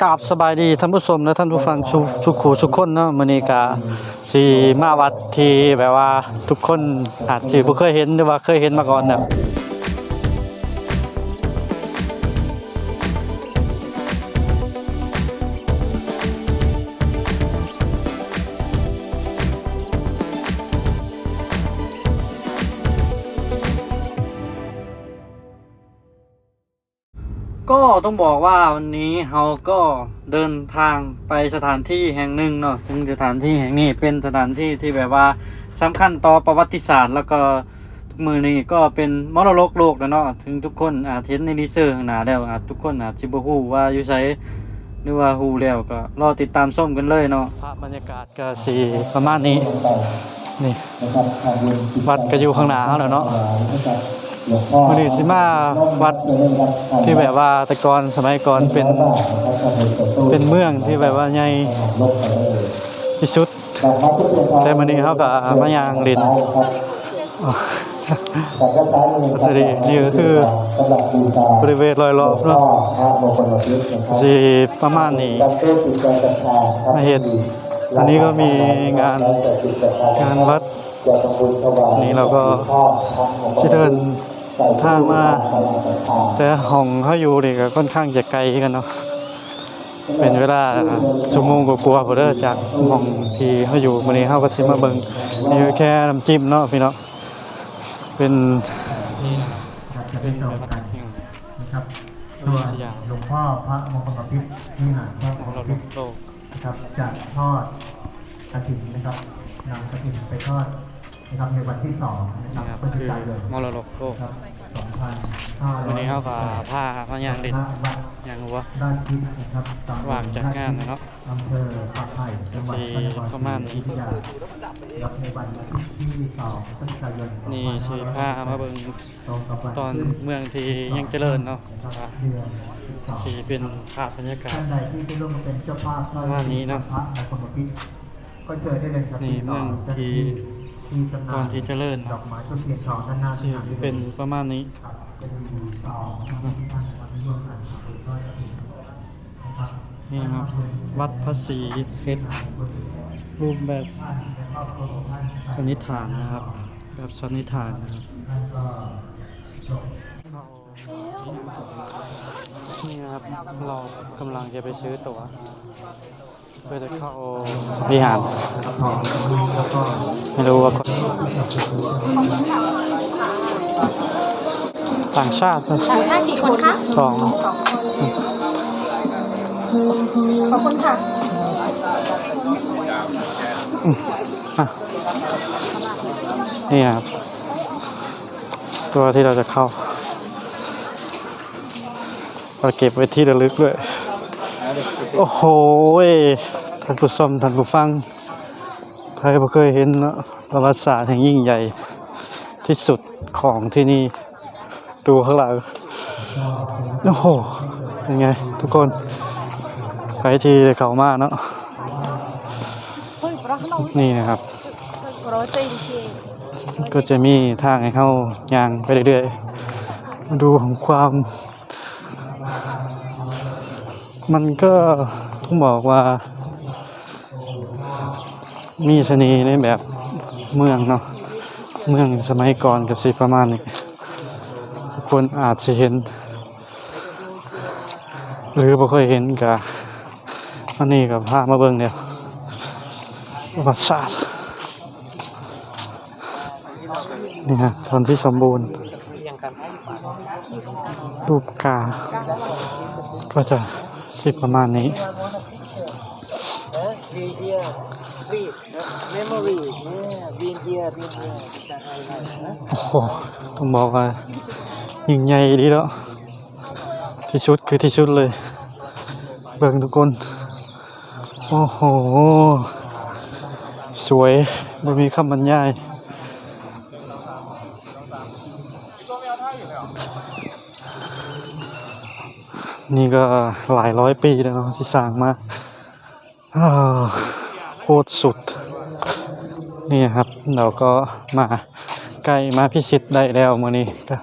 กราบสบายดีท่านผู้ชมและท่านผู้ฟังทุกขู่ทุกคนเนาะมื้อนี้ก็สิมาวัดที่แบบว่าทุกคนอาจสิบ่เคยเห็นหรือว่าเคยเห็นมาก่อนเนี่ยก็ต้องบอกว่าวันนี้เราก็เดินทางไปสถานที่แห่งหนึ่งเนาะซึ่งสถานที่แห่งนี้เป็นสถานที่ที่แบบว่าสำคัญต่อประวัติศาสตร์แล้วก็ทุกมือนี้ก็เป็นมรดกโลกแล้วเนาะถึงทุกคนอาจเห็นในรีเสิร์ชข้างหน้าแล้วอาจทุกคนอาจสิบ่ฮู้ว่าอยู่ไสหรือว่าฮู้แล้วก็รอติดตามชมกันเลยเนาะภาพบรรยากาศก็สิประมาณนี้นี่วัดก็อยู่ข้างหน้าเฮาแล้วเนาะวันนี้สิมาวัดที่แบบว่าแต่ก่อนสมัยก่อนเป็นเมืองที่แบบว่าใหญ่ที่สุดแต่วันนี้เขาก็มาย่างลินนี่ก็คือบริเวณรอยรอบเนาะสิประมาณนี้มาเห็นอันนี้ก็มีงานวัดนี่เราก็ที่เดินทางมาแต่ห้องเขาอยู่นี่ก็ค่อนข้างจะไกลกันเนาะเป็นเวลาชั่วโมงกว่าๆพอเด้อจากห้องที่เขาอยู่มื้อนี้เขาก็สิมาเบิ่งนี่แค่น้ำจิ้มเนาะพี่เนาะเป็นนะครับตัวหลวงพ่อพระมงคลบพิตรวิหารพระมงคลบพิตรนะครับจะทอดกฐินนะครับนำกฐินไปทอดนะครับในวันที่2นะครับพฤศจิกายนมรดกโลก2500วันนี้เขาก็พามาย่างลินย่างหัวด้านทิศนะครับว่างจากงานเนาะอำเภอปากไผ่จังหวัดพระนครศรีอยุธยารับในวันที่2พฤศจิกายนนี่สิพามาเบิ่งตอนเมืองที่ยังเจริญเนาะสิเป็นภาพบรรยากาศท่านใดที่ได้ร่วมเป็นเจ้าภาพประมาณนี้เนาะพระมงคลบพิตรก็เจอได้เลยครับนี่เมืองที่ตอนที่เจริญดอกไม้ต้นเทียนทองด้านหน้าเป็นประมาณนี้นี่ครับวัดพระศรีเพชรรูปแบบสันนิษฐานนะครับแบบสันนิษฐานนะครับนี่นะครับเรากำลังจะไปซื้อตั๋วเพื่อจะเข้าวิหารไม่รู้ว่าต่างชาติกี่คนคะ2 คนขอบคุณค่ะนี่ครับตัวที่เราจะเข้าเราเก็บไว้ที่ระลึกด้วยโอ้โหท่านผู้ชมท่านผู้ฟังใครบ่เคยเห็นเนาะประวัติศาสตร์แห่งยิ่งใหญ่ที่สุดของที่นี่ดูข้างหลังโอ้โหเป็นไงทุกคนไปที่เขามาเนาะนี่นะครับก็จะมีทางให้เข้าย่างไปเรื่อยๆมาดูของความมันก็ต้องบอกว่ามีเสน่ห์ในแบบเมืองเนาะเมืองสมัยก่อนกับสิประมาณนี้คนอาจจะเห็นหรือบ่เคยเห็นกับอันนี้กับพามาเบิ่งเดียวประวัติศาสตร์นี่ฮะตอนที่สมบูรณ์รูปกาก็จะสิประมาณนี้โอ้โหต้องบอกว่ายิ่งใหญ่ดีแล้วที่สุดคือที่สุดเลยเบิ่งทุกคนโอ้โหสวยไม่มีคำบรรยายนี่ก็หลายร้อยปีแล้วเนาะที่สร้างมาโคตรสุดนี่ครับเราก็มาใกล้มาพิชิตได้แล้วมื้อนี้ก็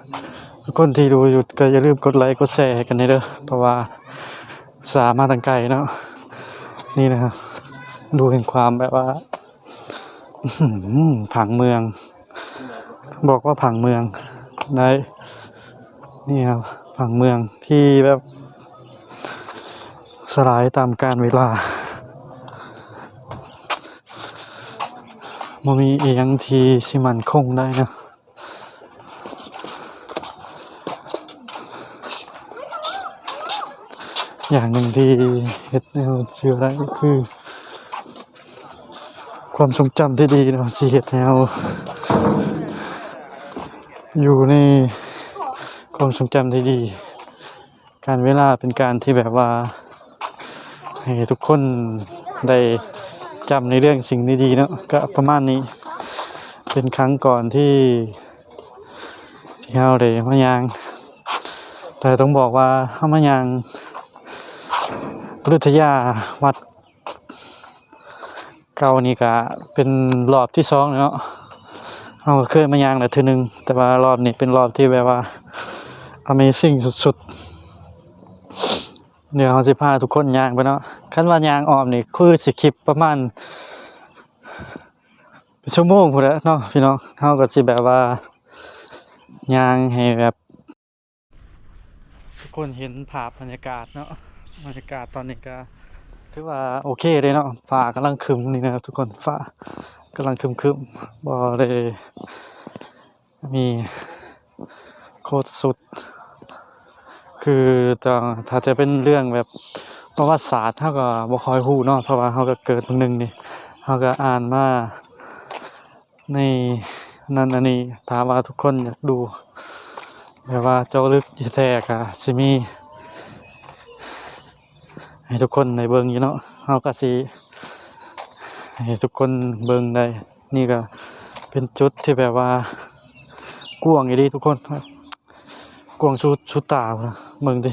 ทุกคนที่ดูอยู่ก็อย่าลืมกดไลค์กดแชร์กันเด้อเพราะว่า สามาตั้งไกลเนาะนี่นะครับดูเห็นความแบบว่าผังเมืองบอกว่าผังเมืองได้นี่ครับผังเมืองที่แบบสลายตามกาลเวลามันมีอีกอย่างที่สิมันคงได้นะอย่างหนึ่งที่เฮ็ดให้เราเชื่อได้ก็คือความทรงจำที่ดีเนาะสิเฮ็ดให้เราอยู่ในความทรงจำที่ดีการเวลาเป็นการที่แบบว่าให้ทุกคนได้จำในเรื่องสิ่งดีๆเนาะก็ประมาณนี้เป็นครั้งก่อนที่เราได้มายางแต่ต้องบอกว่าเฮามายางอยุธยาวัดเก่านี่ก็เป็นรอบที่2แล้วเนาะเราก็เคยมายางแล้วทีนึงแต่ว่ารอบนี้เป็นรอบที่แบบว่า Amazing สุดๆเดี๋ยวเราสิพาทุกคนย่างไปเนาะคันว่ายางอ้อมนี่คือสิคลิปประมาณเป็นชั่วโมงพุ่นแหละเนาะพี่น้องเฮาก็สิแบบว่าย่างให้แบบทุกคนเห็นภาพบรรยากาศเนาะบรรยากาศตอนนี้ก็ถือว่าโอเคเลยเนาะฟ้ากำลังครึ้มนี่นะครับทุกคนฟ้ากำลังครึ้มๆบ่ได้มีโคตรสุดคือถ้าจะเป็นเรื่องแบบประวัติศาสตร์เฮาก็บ่ค่อยรู้เนาะเพราะว่าเฮาก็เกิดเพิ่งนึงนี่เฮาก็อ่านมาในนั้นอันนี้ถามว่าทุกคนอยากดูแบบว่าเจาะลึกแท้ๆก็สิมีให้ทุกคนได้เบิ่งอยู่เนาะเฮาก็สิให้ทุกคนเบิ่งได้นี่ก็เป็นจุดที่แบบว่ากว้างอีหลีทุกคนกว้างสุดตาพุ่นเบิ่งดิ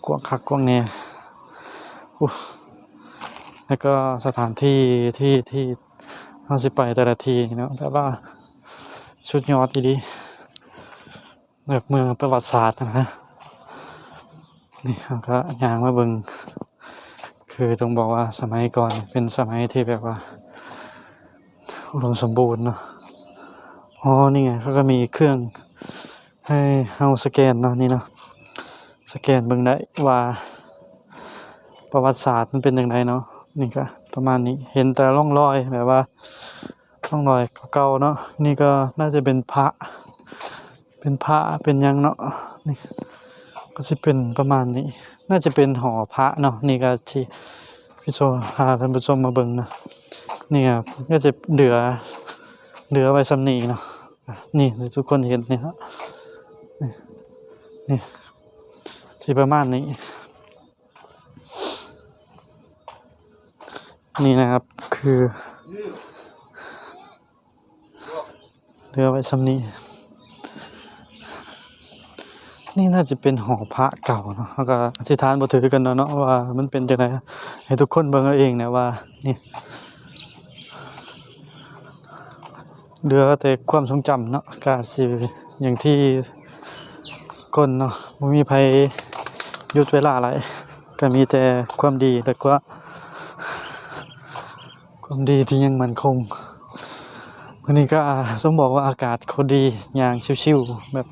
กว้างคักกว้างแน่แล้วก็สถานที่ที่เฮาสิไปแต่ละที่เนาะแบบว่าสุดยอดอีหลีแบบเมืองประวัติศาสตร์นะนี่เราก็ย่างมาเบิ่งคือต้องบอกว่าสมัยก่อนเป็นสมัยที่แบบว่าอุดมสมบูรณ์เนาะอ๋อนี่ไงเขาก็มีเครื่องให้เฮาสแกนเนาะนี่เนาะสแกนเบิ่งได้ว่าประวัติศาสตร์มันเป็นจังไดเนาะนี่ก็ประมาณนี้เห็นแต่ร่องรอยแบบว่าร่องรอยเก่าๆเนาะนี่ก็น่าจะเป็นพระเป็นหยังเนาะนี่ก็สิเป็นประมาณนี้น่าจะเป็นหอพระเนาะนี่ก็ที่พี่โซพาท่านผู้ชมมาเบิ่งนะนี่ครับก็จะเหลือไว้สำนีเนาะนี่ทุกคนเห็นนี่ฮะนี่สิประมาณนี้นี่นะครับคือเหลือไว้สำนีนี่น่าจะเป็นหอพระเก่าเนาะแล้วก็อธิษฐานบ่ถือกันเนาะว่ามันเป็นจังไดให้ทุกคนเบิ่งเอาเองนะว่านี่เหลือแต่ความทรงจำเนาะก็สิอย่างที่คนเนาะบ่มีไผหยุดเวลาหลายก็มีแต่ความดีแล้วก็ความดีที่ยังมั่นคงวันนี้ก็ต้องบอกว่าอากาศโคตรดีอย่างชิวๆแบบ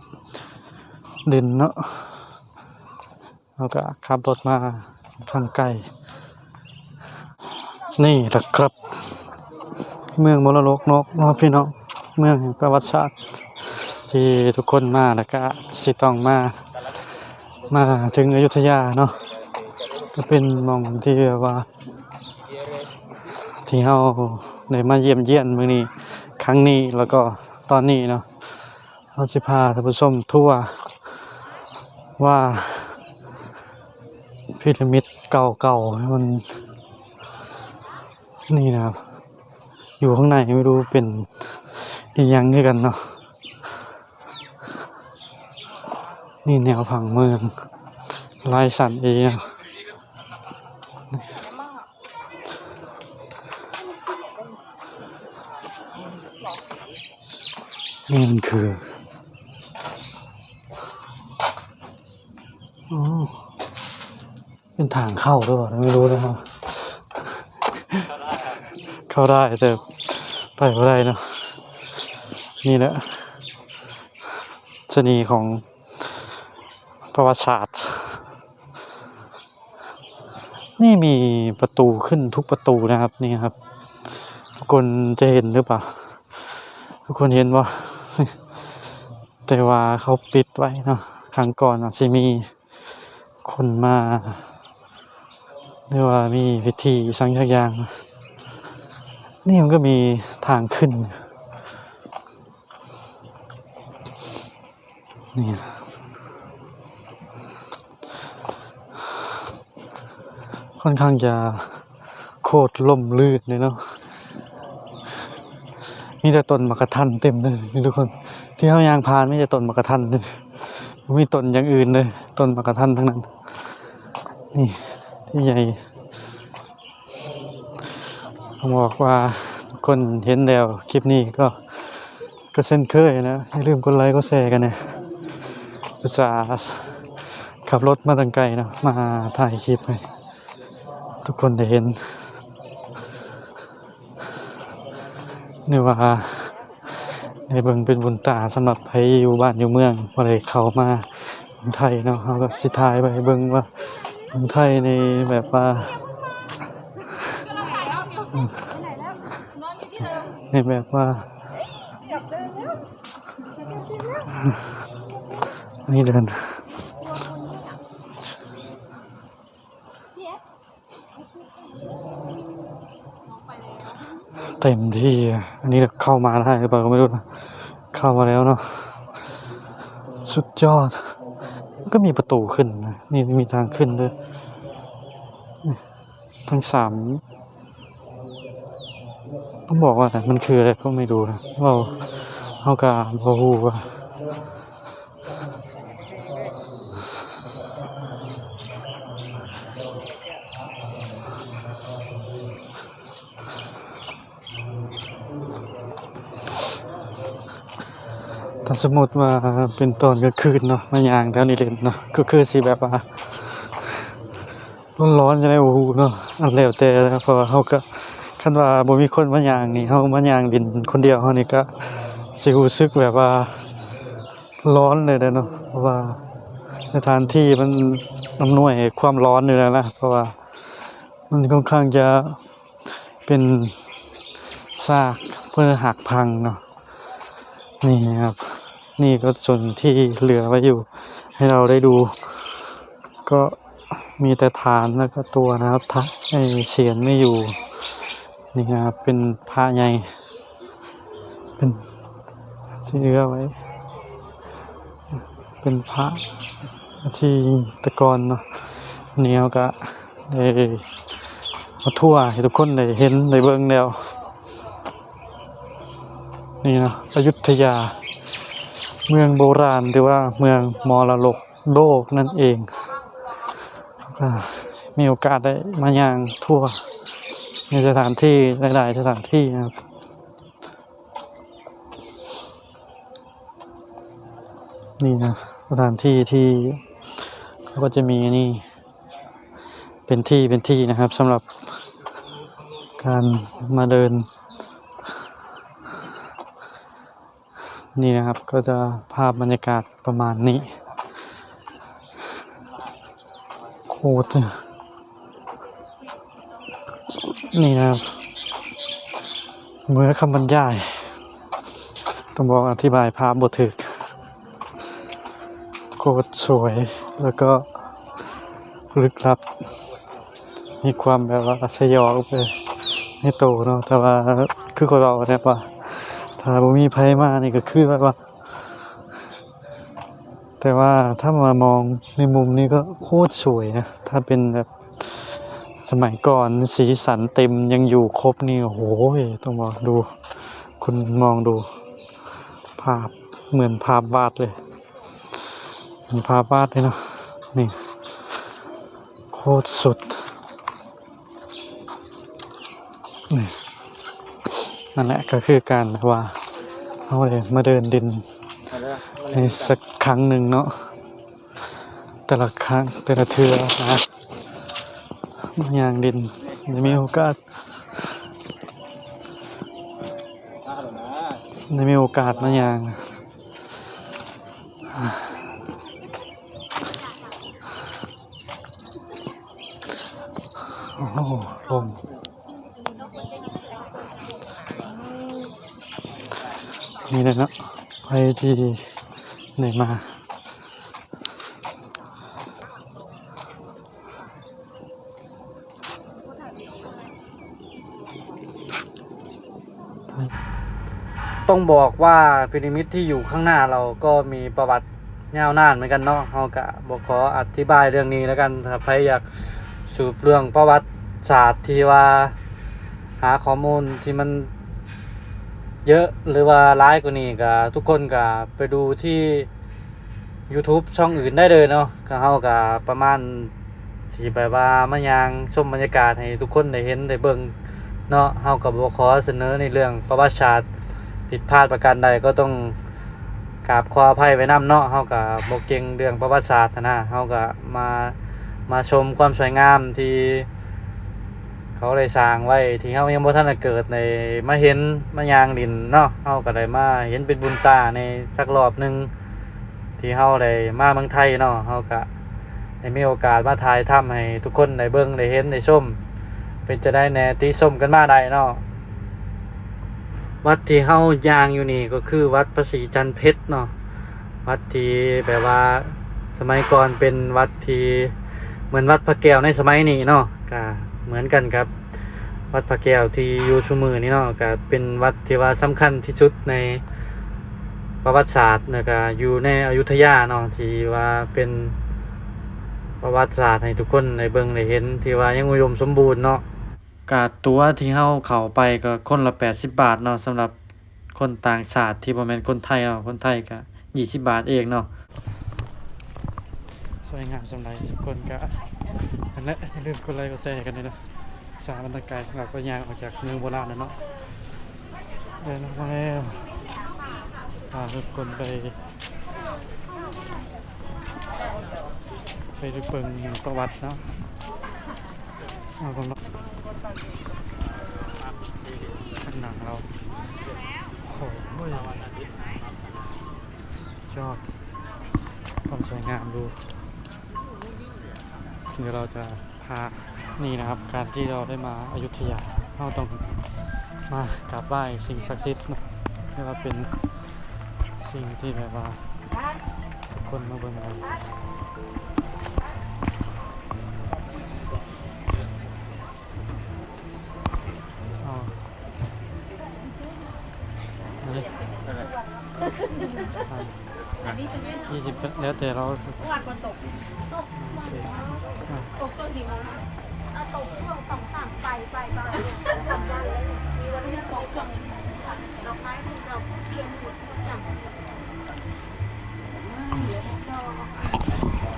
เด่นเนาะแล้วก็ขับรถมาทางไกลนี่แหละครับเมืองมรดกโลกเนาะพี่น้องเมืองแห่งประวัติศาสตร์ที่ทุกคนมาแล้วก็สิต้องมาถึงอยุธยาเนาะก็เป็นหม่องที่ว่าที่เฮาได้มาเยี่ยมเยียนมื้อนี้ครั้งนี้แล้วก็ตอนนี้เนาะเฮาสิพาท่านผู้ชมทัวร์ว่าพีระมิดเก่าๆมันนี่นะครับอยู่ข้างในไม่รู้เป็นอีหยังคือกันเนาะนี่แนวผังเมืองลายสันเองนี่มันคือ เป็นทางเข้าด้วยไม่รู้นะครับ เข้าได้แต่ไปไม่ได้เนาะนี่แหละชนีย์ของประวัติศาสตร์นี่มีประตูขึ้นทุกประตูนะครับนี่ครับทุกคนจะเห็นหรือเปล่าทุกคนเห็นว่า แต่ว่าเขาปิดไว้เนาะครั้งก่อนจะมีคนมาหรือว่ามีพิธีสังอย่างนี่มันก็มีทางขึ้นนี่ค่อนข้างจะโคตรล่มลื่นเลยเนาะมีแต่ต้นมะกะทันเต็มเลยนี่ทุกคนที่เขายางพานไม่ใช่ต้นมะกะทันเลยไม่มีต้นอย่างอื่นเลยต้นมะกะทันทั้งนั้นนี่ที่ใหญ่ผมบอกว่าทุกคนเห็นแล้วคลิปนี้ก็เช่นเคยนะอย่าลืมกดไลค์กดแชร์กันนะอุตส่าห์ขับรถมาตั้งไกลนะมาถ่ายคลิปให้ทุกคนได้เห็นนี่ว่าในเบิ่งเป็นบุญตาสำหรับใครอยู่บ้านอยู่เมืองบ่ได้เข้ามาเมืองไทยเนาะเฮาก็สิถ่ายไปเบิ่งว่าเมืองไทยในแบบว่าในแบบว่านี่เดินเต็มที่อันนี้เข้ามาได้หรือเปล่าก็ไม่รู้นะเข้ามาแล้วเนาะสุดยอดก็มีประตูขึ้นนะนี่มีทางขึ้นด้วยทั้ง3ต้องบอกว่ามันคืออะไรก็ไม่รู้นะเราก็บ่ฮู้ว่าถ้าสมมติว่าเป็นตอนกลางคืนเนาะมาย่างแถวนี้เล่นเนาะก็คือสิแบบว่าร้อนๆจะได้โอ้โหเนาะอันแล้วแต่นะเพราะว่าเฮาก็คันว่าบ่มีคนมาย่างนี่เฮามาย่างดินคนเดียวเฮานี่ก็สิรู้สึกแบบว่าร้อนเลยเนาะเพราะว่าสถานที่มันอำนวยความร้อนอยู่แล้วนะเพราะว่ามันค่อนข้างจะเป็นซากเพื่อหักพังเนาะนี่ครับนี่ก็ส่วนที่เหลือไว้อยู่ให้เราได้ดูก็มีแต่ฐานแล้วก็ตัวนะครับเสียนไม่อยู่นี่ครับเป็นพระใหญ่เป็นที่เหลือไว้เป็นพระที่ตะกอนเนาะนี่เราก็ได้มาทั่วให้ทุกคนได้เห็นได้เบิ่งแล้วนี่นะอยุธยาเมืองโบราณหรือว่าเมืองมรดกโลกนั่นเองมีโอกาสได้มาย่างทั่วในสถานที่หลายๆสถานที่นะครับนี่นะสถานที่ที่เขาก็จะมีนี่เป็นที่นะครับสำหรับการมาเดินนี่นะครับก็จะภาพบรรยากาศประมาณนี้โคตรนี่นะครับเมื่อคำบรรยายต้องบอกอธิบายภาพบ่ถูกโคตรสวยแล้วก็ลึกลับมีความแบบว่าสยองไปในโตเนาะแต่ว่าคือคนเราเนี่ยว่าถ้าบ่มีไผมานี่ก็คือแบบว่าแต่ว่าถ้ามามองในมุมนี้ก็โคตรสวยนะถ้าเป็นแบบสมัยก่อนสีสันเต็มยังอยู่ครบนี่โอ้โหต้องมองดูคุณมองดูภาพเหมือนภาพวาดเลยมีภาพวาดเลยเนาะนี่โคตรสุดนี่นั่นแหละก็คือการว่าเอาเลยมาเดินดินในสักครั้งหนึ่งเนาะแต่ละครั้งแต่ละเทือนะ อย่างดินได้มีโอกาสมาอย่างโอ้โหลมนี่เลยเนาะไปที่ไหนมา ต้องบอกว่าพีระมิดที่อยู่ข้างหน้าเราก็มีประวัติยาวนานเหมือนกันเนาะเราก็บอกขออธิบายเรื่องนี้แล้วกันถ้าใครอยากสืบเรื่องประวัติศาสตร์ที่ว่าหาข้อมูลที่มันเยอะหรือว่าร้ายกว่านี้ก็ทุกคนก็ไปดูที่ YouTube ช่องอื่นได้เลยเนาะก็เฮาก็ประมาณที่แบบว่ามายังชมบรรยากาศให้ทุกคนได้เห็นได้เบิ่งเนาะเฮาก็บ่ขอเสนอในเรื่องประวัติศาสตร์ผิดพลาดประการใดก็ต้องกราบขออภัยไว้นำเนาะเฮาก็บ่เก่งเรื่องประวัติศาสตร์นะเฮาก็มาชมความสวยงามที่เขาได้สร้างไว้ที่เฮายังบ่ทันได้เกิดในมาเห็นมาย่างดินเนาะเฮาก็ได้มาเห็นเป็นบุญตาในสักรอบหนึงที่เฮาได้มาเมืองไทยเนาะเฮาก็ได้มีโอกาสมาถ่ายทำให้ทุกคนได้เบิ่งได้เห็นได้ชมเป็นจะได้แน่ติชมกันมาได้เนาะวัดที่เฮาย่างอยู่นี่ก็คือวัดพระศรีจันทร์เพชรเนาะวัดที่แบบว่าสมัยก่อนเป็นวัดที่เหมือนวัดพระแก้วในสมัยนี้เนาะก็เหมือนกันครับวัดพระแก้วที่อยู่ชุมือนี่เนาะก็เป็นวัดที่ว่าสำคัญที่สุดในประวัติศาสตร์แล้วก็อยู่ในอยุธยาเนาะที่ว่าเป็นประวัติศาสตร์ให้ทุกคนได้เบิ่งได้เห็นที่ว่ายังอุดมสมบูรณ์เนาะกาตั๋วที่เฮาเข้าไปก็คนละ80 บาทเนาะสำหรับคนต่างชาติที่บ่แม่นคนไทยเนาะคนไทยก็20 บาทเองเนาะสวยงามสำหรับทุกคนก็นั่นแหละอย่าลืมกดไลค์กดแชร์กันด้วยนะสาบรรยากาศของเราก็ย่างออกจากเมืองโบราณแล้วเนาะเดินออกมาแล้วพาทุกคนไปดูเปิงประวัติเนาะเอาคนละข้างหลังเราโอ้โหยอดความสวยงามดูเดี๋ยวเราจะพานี่นะครับการที่เราได้มาอยุธยาเราต้องมากราบไหว้สิ่งศักดิ์สิทธิ์นะเรียกว่าเป็นสิ่งที่แบบว่าทุกคนมาเบิ่งกัน20แล้วแต่เราวันฝนตกตกต้นกี่โมงตกช่วง2-3ไปทำได้มีวันที่ตกช่วงดอกไม้ที่ดอกเทียนหมดอย่าง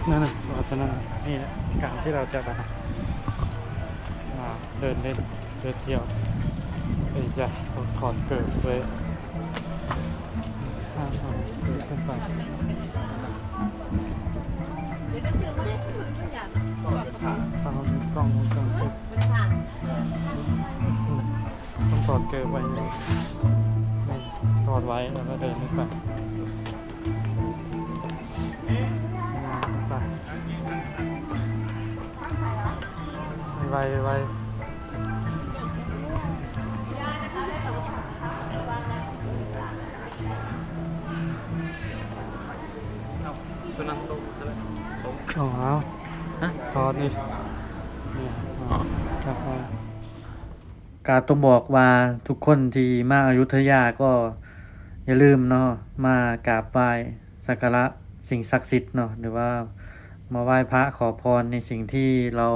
นั่นน่ะเพราะฉะนั้นนี่แหละการที่เราจะมาเดินเล่นเดินเที่ยวไปจะถอนเกิดเลยห้ามถอนเกิดขึ้นไปตามกล้องวงจรปิดต้องถอดเกิดไว้ถอดไว้แล้วก็เดินขึ้นไปไวตัวนั้นโตซะแล้วอ๋อฮะถอดดิเนี่ยครับการต้องบอกว่าทุกคนที่มาอยุธยาก็อย่าลืมเนาะมากราบไหว้สักการะสิ่งศักดิ์สิทธิ์เนาะหรือว่ามาไหว้พระขอพรในสิ่งที่เรา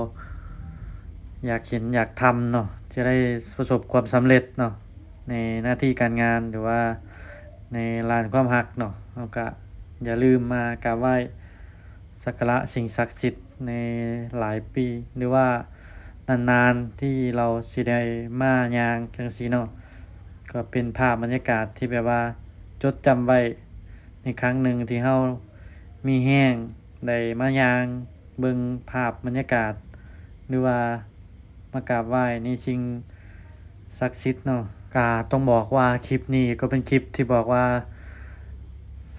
อยากเห็นอยากทำเนาะจะได้ประสบความสำเร็จเนาะในหน้าที่การงานหรือว่าในลานความรักเนาะแล้วก็อย่าลืมมากราบไหว้สักการะสิ่งศักดิ์สิทธิ์ในหลายปีหรือว่านานๆที่เราสิได้มาย่างจังซี่เนาะก็เป็นภาพบรรยากาศที่แบบว่าจดจำไว้ในครั้งหนึ่งที่เฮามีแห้งได้มาย่างเบิ่งภาพบรรยากาศหรือว่า มากราบไหว้นี่สิ่งศักดิ์สิทธิ์เนาะก็ต้องบอกว่าคลิปนี้ก็เป็นคลิปที่บอกว่า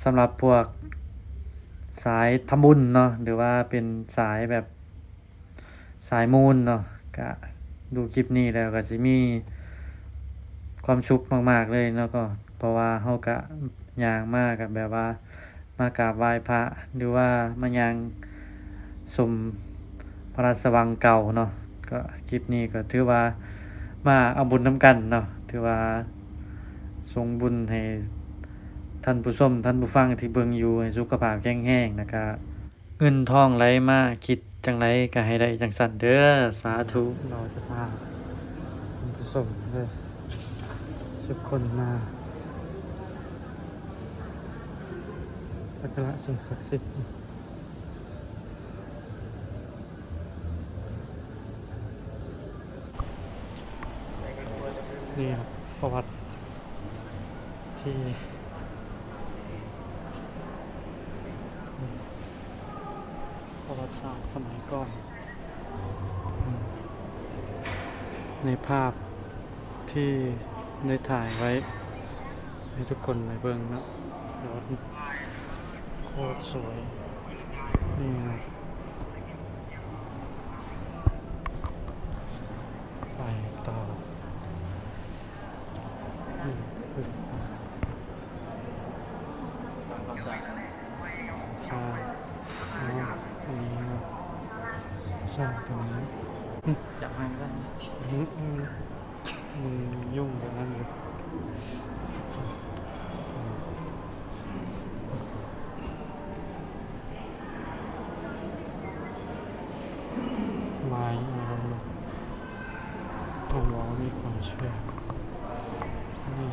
สำหรับพวกสายทำบุญเนาะหรือว่าเป็นสายแบบสายมูลเนาะก็ดูคลิปนี้แล้วก็สิมีความสุขมากๆเลยแล้วก็เพราะว่าเฮาก็ย่างมากกับแบบว่ามากราบไหว้พระหรือว่ามาย่างชมพระราชวังเก่าเนาะก็คลิปนี้ก็ถือว่ามาเอาบุญนำกันเนาะถือว่าส่งบุญให้ท่านผู้ชมท่านผู้ฟังที่เบิ่งอยู่ให้สุขภาพแข็งแรงนะครับเงินทองไหลมาคิดจังไรก็ให้ได้จังสั่นเด้อสาธุเราจะพาท่านผู้ชมเด้อทุกคนมาสักการะสิ่งศักดิ์สิทธิ์นี่ครับประวัติที่ประวัติศาสตร์สมัยก่อนในภาพที่ได้ถ่ายไว้ให้ทุกคนได้เบิ่งนะรถโคตรสวยนี่นะไปต่อนี่คือใช่อันนี้นะใช่ตัวนี้จับให้ได้มึงยุ่งกับนั่นเลยไม้อะไรนะต้องบอกว่ามีความเชื่อนี่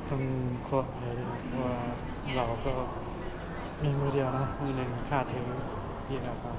ต้องขอให้ว่าเราก็มีมือเดียวนะมือหนึ่งขาดถึงที่แล้วก็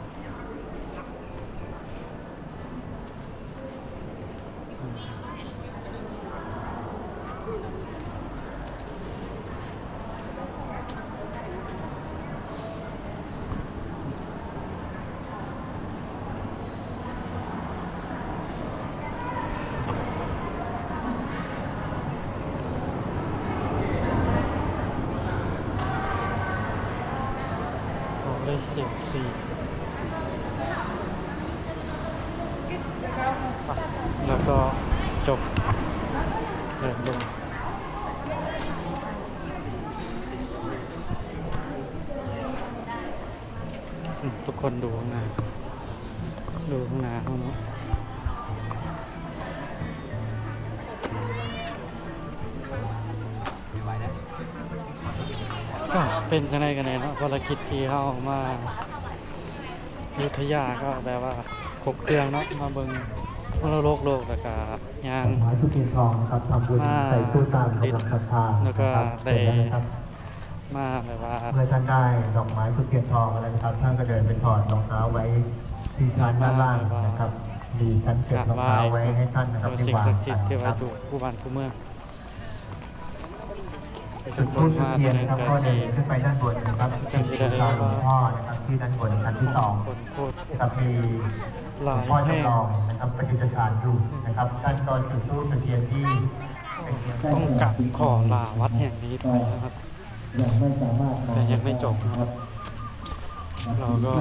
ได้เสียบสีแล้วก็จบเดินลงทุกคนดูข้างหน้าห้องก็เป็นจังไดกันแน่เนาะภารกิจที่เข้ามาอยุธยาก็แบบว่าครบเครื่องเนาะมาเบิ่งมรดกโลกแล้วก็ย่าง ไม้ทุกเทียนทองนะครับทำบุญใส่ตู้ตามกำลังศรัทธา แล้วก็ นะครับ ได้ เสร็จแล้วนะครับ มาแบบว่า เมื่อท่านได้ดอกไม้ทุกเทียนทองอะไรนะครับท่านก็เดินไปถอดรองเท้าไว้ที่ชั้นด้านล่างนะครับมีชั้นเก็บรองเท้าไว้ให้ท่านนะครับที่ สิ่ง วาง ศักดิ์สิทธิ์ที่ ค ว่า รับ อยู่คู่บ้านคู่เมือง จุดทูบเทียนนะครับก็เดินขึ้นไปด้านบนนะครับที่ศาลหลวงพ่อนะครับที่ด้านบนชั้นที่สอง คนโคตร นะครับมีหลวงพ่อจำลองนะครับประดิษฐานอยู่นะครับท่านก็จุดธูปเทียนที่ ต้องกลับขอลาวัดแห่งนี้ไปนะครับ ยังไม่สามารถ แต่ยังไม่จบนะครับ เราก็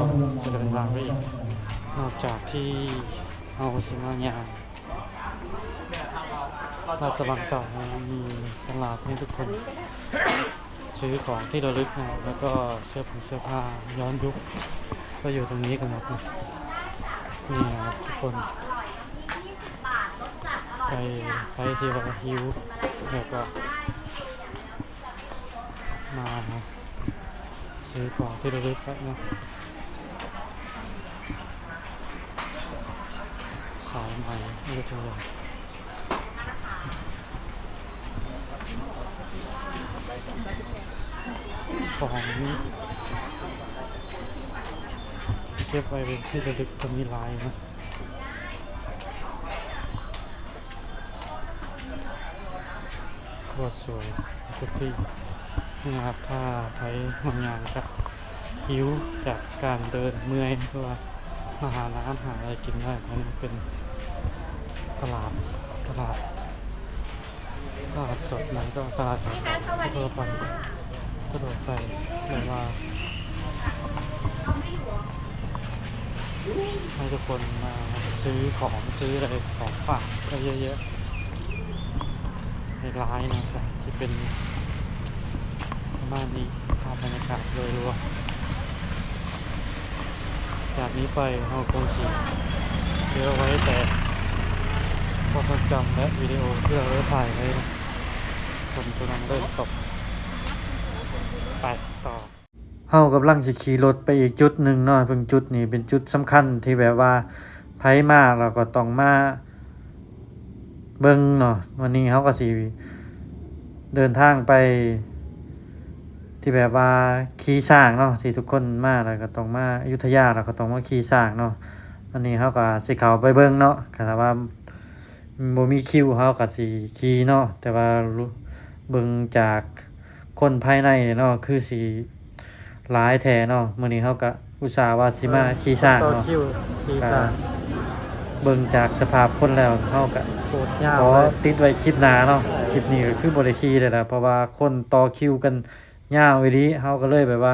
จะเดินทางไปอีกนอกจากที่เอาสิมางานราชวังเก่ามีตลาดให้ทุกคนซื้อของที่ระลึกนะแล้วก็เสื้อผ้าย้อนยุคก็อยู่ตรงนี้กันหมดนะนี่นะครับทุกคนไปที่ว่าหิวแล้วก็มาซื้อของที่ระลึกนะสายใหม่อยุธยาของเก็บไว้เป็นที่ระลึกจะมีลายนะโคตรสวยทุกที่นี่นะครับถ้าไปบางอย่างกับหิวจากการเดินเมื่อยก็ มาหาร้านหาอะไรกินได้อันนี้เป็นตลาดตลาดสดมันก็ตลาดทั่วไปสะดวกไปแบบว่าให้ทุกคนมาซื้อของซื้ออะไรของฝากก็เยอะๆในร้านนะครับที่เป็นประมาณนี้ภาพบรรยากาศโดยรวมจากนี้ไปเราคงจะเหลือไว้แต่ความจำและวิดีโอที่เราได้ถ่ายไว้คนกำลังเริ่มตกไปต่อเฮากำลังสิขี่รถไปอีกจุดหนึ่งเนาะเพิ่งจุดนี้เป็นจุดสำคัญที่แบบว่าไผมาเราก็ต้องมาเบิ่งเนาะวันนี้เฮาก็สิเดินทางไปที่แบบว่าขี่ช้างเนาะที่ทุกคนมาแล้วก็ต้องมาอยุธยาแล้วก็ต้องมาขี่ช้างเนาะวันนี้เฮาก็สิเข้าไปเบิ่งเนาะก็ถ้าว่าบ่มีคิวเฮาก็สิขี่เนาะแต่ว่าเบิ่งจากคนภายในเนาะคือสิหลายแท้เนาะมื้อนี้เฮาก็อุตส่าห์ว่าสิมาขี่ช้างเนาะก็เบิ่งจากสภาพคนแล้วเฮาก็โคตรยาวเลยติดไว้คลิปหน้าเนาะคลิปนี้ก็คือบ่ได้ขี่เลยล่ะเพราะว่าคนต่อคิวกันยาวอีหลีเฮาก็เลยแบบว่า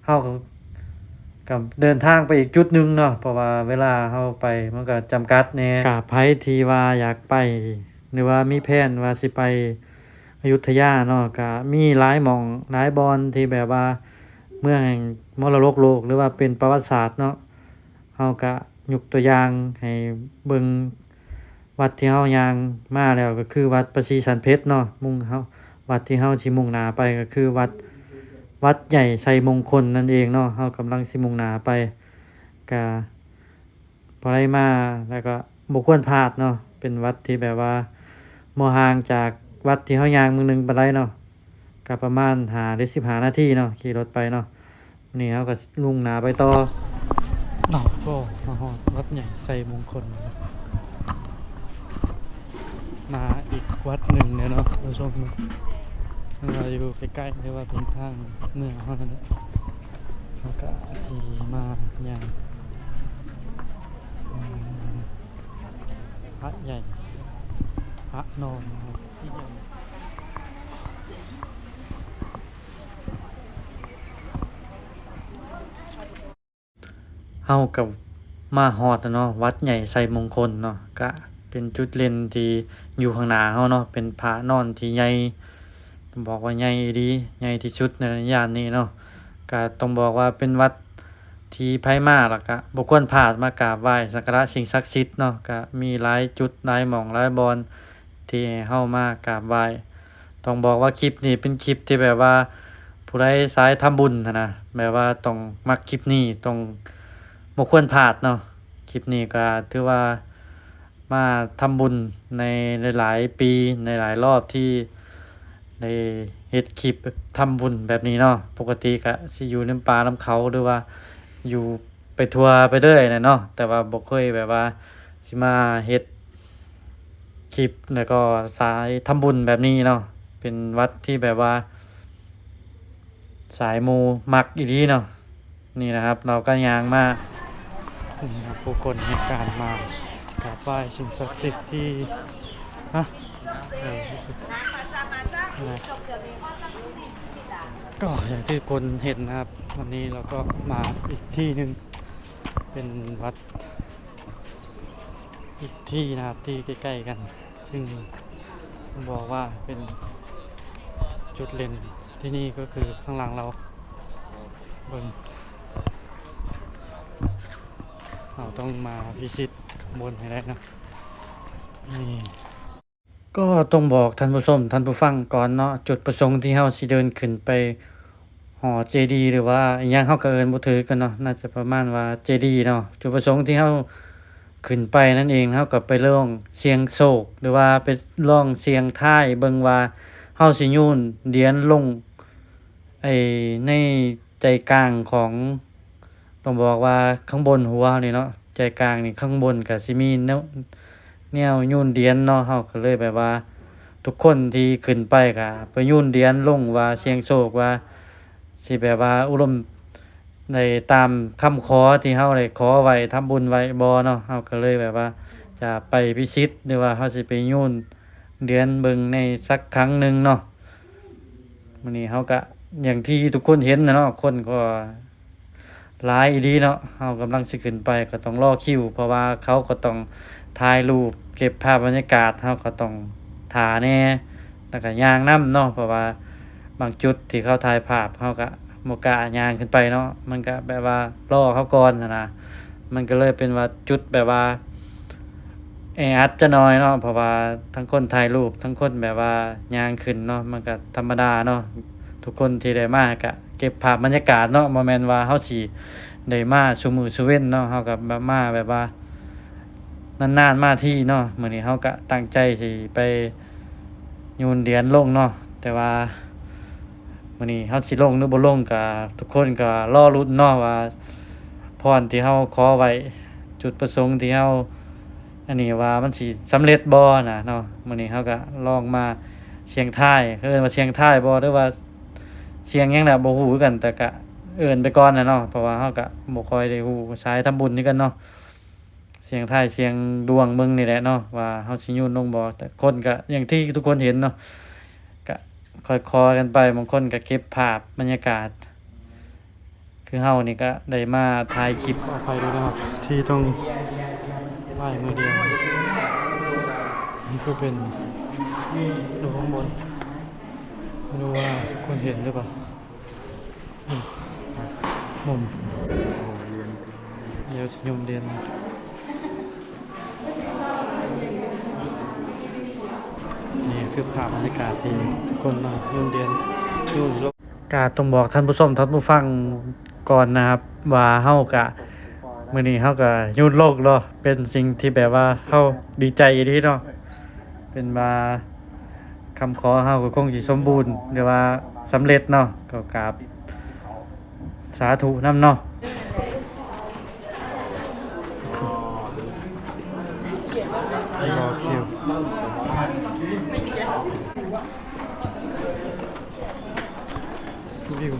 เฮาก็เดินทางไปอีกจุดหนึ่งเนาะเพราะว่าเวลาเฮาไปมันก็จำกัดแหน่ก็ไผที่ว่าอยากไปหรือว่ามีแผนว่าสิไปอยุธยาเนาะก็มีหลายหม่องหลายบอนที่แบบว่าเมืองแห่งมรดกโลกหรือว่าเป็นประวัติศาสตร์เนาะเฮาก็ยกตัวอย่างให้เบิ่งวัดที่เฮาย่างมาแล้วก็คือวัดประชีสันเพชรเนาะวัดที่เฮาสิมุ่งหน้าไปก็คือวัดใหญ่ไชยมงคลนั่นเองเนาะเฮากำลังสิมุ่งหน้าไปก็พอได้มาแล้วก็บ่ควรพลาดเนาะเป็นวัดที่แบบว่าบ่ห่างจากวัดที่เฮาย่างมื้อนึงปานใดเนาะก็ประมาณ5หรือ15นาทีเนาะขี่รถไปเนาะนี่เฮาก็มุ่งหน้าไปต่อเราก็มาฮอดวัดใหญ่ไชยมงคลมาอีกวัดหนึ่งเนี่ยเนาะผู้ชมเราอยู่ใกล้ๆหรือว่าเป็นทางเมืองเท่านั้นแล้วก็สีมาอย่างพระใหญ่พระนอนนะครับที่ใหญ่เฮากับมาฮอดเนาะวัดใหญ่ไชยมงคลเนาะก็เป็นจุดเด่นที่อยู่ข้างหน้าเฮาเนาะเป็นพระนอนที่ใหญ่บอกว่าใหญ่ดีใหญ่ที่สุดในย่านนี้เนาะก็ต้องบอกว่าเป็นวัดที่ไผมาแล้วก็บ่ควรพลาดมากราบไหว้สักการะสิ่งศักดิ์สิทธิ์เนาะก็มีหลายจุดหลายหม่องหลายบอนที่ให้เฮามากราบไหว้ต้องบอกว่าคลิปนี้เป็นคลิปที่แบบว่าผู้ใดสายทำบุญนะแบบว่าต้องมักคลิปนี้ต้องบ่ควรพลาดเนาะคลิปนี้ก็ถือว่ามาทำบุญในหลายๆปีในหลายรอบที่ได้เฮ็ดคลิปทำบุญแบบนี้เนาะปกติก็สิอยู่นำป่านำเขาหรือว่าอยู่ไปทัวร์ไปเรื่อยน่ะเนาะแต่ว่าบ่เคยแบบว่าสิมาเฮ็ดคลิปแล้วก็สายทำบุญแบบนี้เนาะเป็นวัดที่แบบว่าสายมูมักอีหลีเนาะนี่นะครับเราก็ย่างมานี่ครับผู้คนในการมากราบไหว้สิ่งศักดิ์สิทธิ์ที่ฮะก็อย่างที่คนเห็นนะครับวันนี้เราก็มาอีกที่หนึ่งเป็นวัดอีกที่นะครับที่ใกล้ๆกันซึ่งบอกว่าเป็นจุดเด่นที่นี่ก็คือข้างหลังเราบนเราต้องมาพิชิตข้างบนให้ได้นะนี่ก็ต้องบอกท่านผู้ชมท่านผู้ฟังก่อนเนาะจุดประสงค์ที่เฮาสิเดินขึ้นไปหอเจดีย์หรือว่าอิหยังเฮาก็เอิ้นบ่ถือกันเนาะน่าจะประมาณว่าเจดีย์เนาะจุดประสงค์ที่เฮาขึ้นไปนั่นเองเฮาก็ไปร้องเสียงโศกหรือว่าไปร้องเสียงทายเบิ่งว่าเฮาสิโยนเหรียญลงในใจกลางของต้องบอกว่าข้างบนหัวนี่เนาะใจกลางนี่ข้างบนก็สิมีแนวโยนเหรียญเนาะเฮาก็เลยแบบว่าทุกคนที่ขึ้นไปก็ไปโยนเหรียญลงว่าเสียงโศกว่าสิแบบว่าอุดม ในตามคำขอที่เฮาได้ขอไว้ทำบุญไว้บ่เนาะเฮาก็เลยแบบว่าจะไปพิชิตหรือว่าเฮาสิไปยุ่นเดือนเบิ่งในสักครั้งหนึงเนาะมื้อนี้เฮาก็อย่างที่ทุกคนเห็นนะเนาะคนก็หลายอีหลีเนาะเฮากำลังสิขึ้นไปก็ต้องรอคิวเพราะว่าเขาก็ต้องถ่ายรูปเก็บภาพบรรยากาศเฮาก็ต้องถ่าแน่แล้วก็ย่างนำเนาะเพราะว่าบางจุดที่เขาถ่ายภาพเฮาก็บ่กล้าย่างขึ้นไปเนาะมันก็แบบว่ารอเขาก่อนนะมันก็เลยเป็นว่าจุดแบบว่าแออัดจะน้อยเนาะเพราะว่าทั้งคนถ่ายรูปทั้งคนแบบว่าย่างขึ้นเนาะมันก็ธรรมดาเนาะทุกคนที่ได้มาก็เก็บภาพบรรยากาศเนาะบ่แม่นว่าเฮาสิได้มาซุมื้อซุเว้นเนาะเฮาก็แบบมาแบบว่านานๆมาทีเนาะมื้อนี้เฮาก็ตั้งใจสิไปยูนเหรียญลงเนาะแต่ว่ามื้อนี้เฮาสิลงหรือบ่ลงก็ทุกคนก็รอลุ้นเนาะว่าพรที่เฮาขอไว้จุดประสงค์ที่เฮาอันนี้ว่ามันสิสำเร็จบ่น่ะเนาะมื้อนี้เฮาก็ลองมาเสียงทายเอิ้นว่าเสียงทายบ่หรือว่าเสียงหยังน่ะบ่ฮู้คือกันแต่ก็เอิ้นไปก่อนน่ะเนาะเพราะว่าเฮาก็บ่ค่อยได้ฮู้สายทำบุญคือกันเนาะเสียงทายเสียงดวงเบิ่งนี่แหละเนาะว่าเฮาสิยูนลงบ่แต่คนก็อย่างที่ทุกคนเห็นเนาะก็ค่อยคอกันไปบางคนก็เก็บภาพบรรยากาศคือเฮานี่ก็ได้มาถ่ายคลิปเอาไปดูนะครับที่ต้องไหว้มือเดียวนี่ก็เป็นดูข้างบนไม่รู้ว่าคนเห็นหรือเปล่ามุมเดี๋ยวชมเรียนนี่คือภาพบรรยากาศที่ทุกคนมายุ่งเรียนยุ่งกาต้องบอกท่านผู้ชมท่านผู้ฟังก่อนนะครับว่าเฮากะมื้อนี้เฮาก็ยุ่นโลกเนาะเป็นสิ่งที่แบบว่าเฮาดีใจอีหลีเนาะเป็นว่าคำขอเฮาก็คงสิสมบูรณ์หรือว่าสำเร็จเนาะก็กราบสาธุนำเนาะรอคิววิว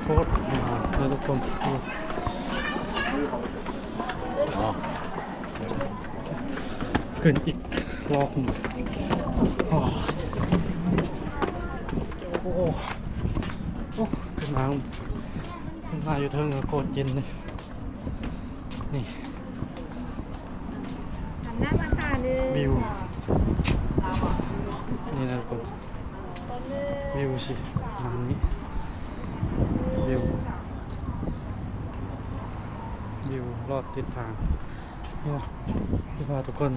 โคตรแล้วทุกคนขึ้นอีกรอบหนึ่งโอ้โหขึ้นมาอยู่เทิงก็โคตรเย็นเลยนี่ หันหน้ามาค่ะหนึ่ง วิวนี่นะทุกคน วิวสิหลังนี้วิวรอบทิศทางเนี่ยที่พาทุกคน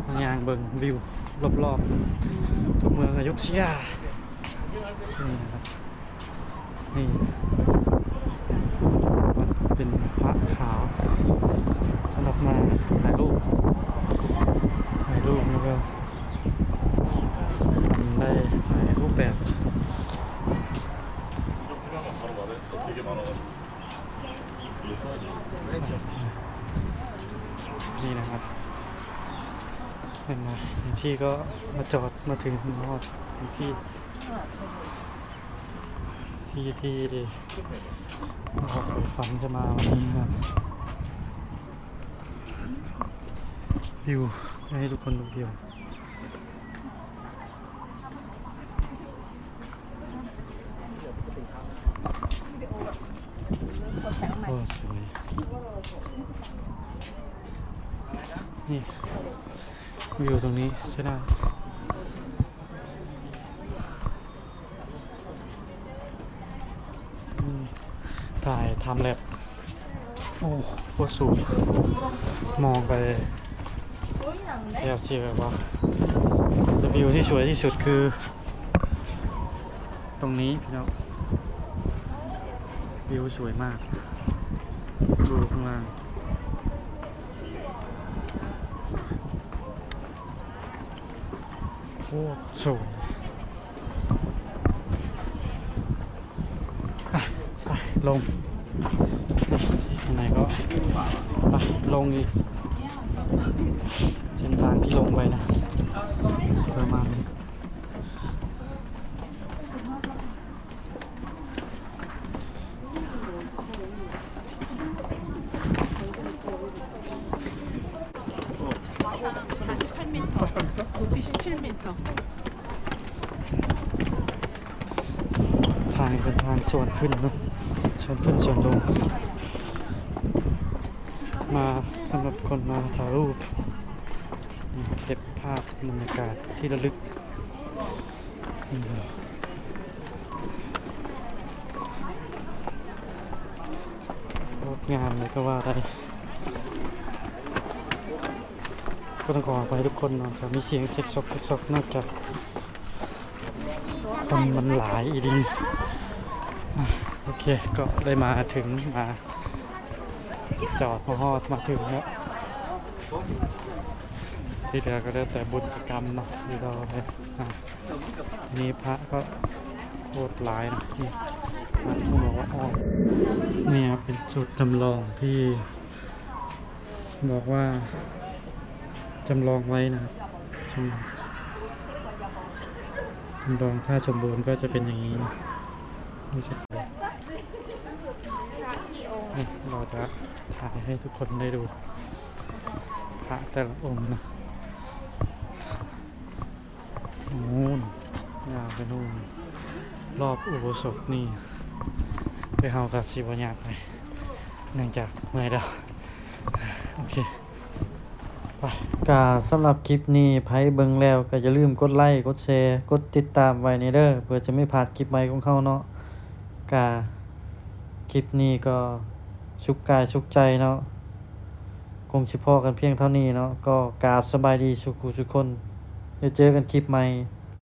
มายางเบิ่งวิวรอบๆทุกเมืองอยุธยานี่นะครับนี่เป็นพระขาวสำหรับมาถ่ายรูปแล้วก็ทำได้หลายรูปแบบนี่นะครับเห็นไหมที่ก็มาจอดมาถึงนอดที่ฝันจะมาวันนี้ครับวิวให้ทุกคนดูวิวโอ้สวยนี่วิวตรงนี้ใช่ได้ถ่ายทำแลบโอ้โคตรสูงมองไปเสียแบบว่าแต่วิวที่สวยที่สุดคือตรงนี้พี่น้องวิวสวยมากดูข้างล่างโคตรสวยลงไหนก็ไปลงอีกเส้นทางที่ลงไปนะประมาณนี้ 높이 17m. ทางเป็นทางส่วนขึ้นเนาะส่วนขึ้นส่วนลง มาสำหรับคนมาถ่ายรูปเก็บภาพบรรยากาศที่ระลึกงดงามเลยก็ว่าได้ก็ต้องขอไปทุกคนเนาะจะมีเสียงเซ็กซอกนอกจากคนมันหลายอีดีโอเคก็ได้มาถึงมาจอดพอฮอดมาถึงแล้วที่เหลือก็แล้วแต่บุญกรรมเนาะที่เราเลยนี่พระก็โคตรหลายนะนี่พระเขาบอกว่าอ้อมนี่ครับเป็นจุดจำลองที่บอกว่าจำลองไว้นะครับจำลองถ้าสมบูรณ์ก็จะเป็นอย่างนี้นี่จะนี่เราจะถ่ายให้ทุกคนได้ดูพระแต่ละองค์นะนู่นยาวไปนู่นรอบอุโบสถนี่ไปเฮากับสิบวันยากไปเนื่องจากเมื่อยแล้วโอเคไปกาสำหรับคลิปนี้ไพ่เบิ่งแล้วก็อย่าลืมกดไลค์กดแชร์กดติดตามไว้ในเด้อเพื่อจะไม่พลาดคลิปใหม่ของเขาเนาะกาคลิปนี้ก็ชุกกายชุกใจเนาะคงสิพอกันเพียงเท่านี้เนาะก็กราบสบายดีสุขุสุขคนเดี๋ยวเจอกันคลิปใหม่